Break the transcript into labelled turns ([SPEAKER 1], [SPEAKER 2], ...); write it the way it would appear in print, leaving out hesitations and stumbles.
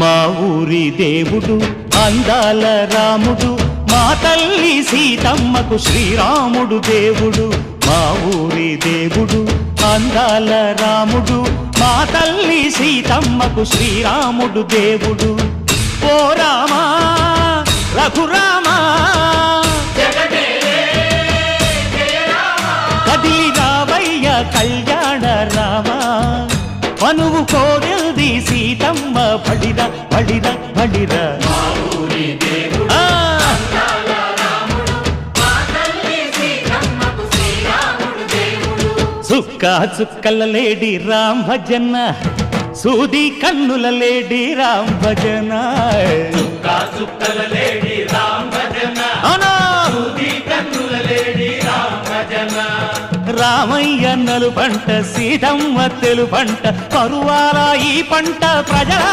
[SPEAKER 1] మా ఊరి దేవుడు అందాల రాముడు, మా తల్లి సీతమ్మకు శ్రీరాముడు దేవుడు. మా ఊరి దేవుడు అందాల రాముడు, మా తల్లి సీతమ్మకు శ్రీరాముడు దేవుడు. ఓ రామా రఘురామా కదిలి రావయ్య కళ్యాణ రామా, మనువు కోరెల్ది సీతమ్మ బడిర బడిర బడిర. చుక్క చుక్కల లేడి రామ్ భజన, సూది కన్నుల లేడి రామ్ భజన.
[SPEAKER 2] చుక్కల లేడి రామ్ భజన, సూది కన్నుల లేడి రామ్ భజన.
[SPEAKER 1] రామయ్య నలు పంట, సీతమ్మ తెలు పంట, పరువాల ఈ పంట ప్రజల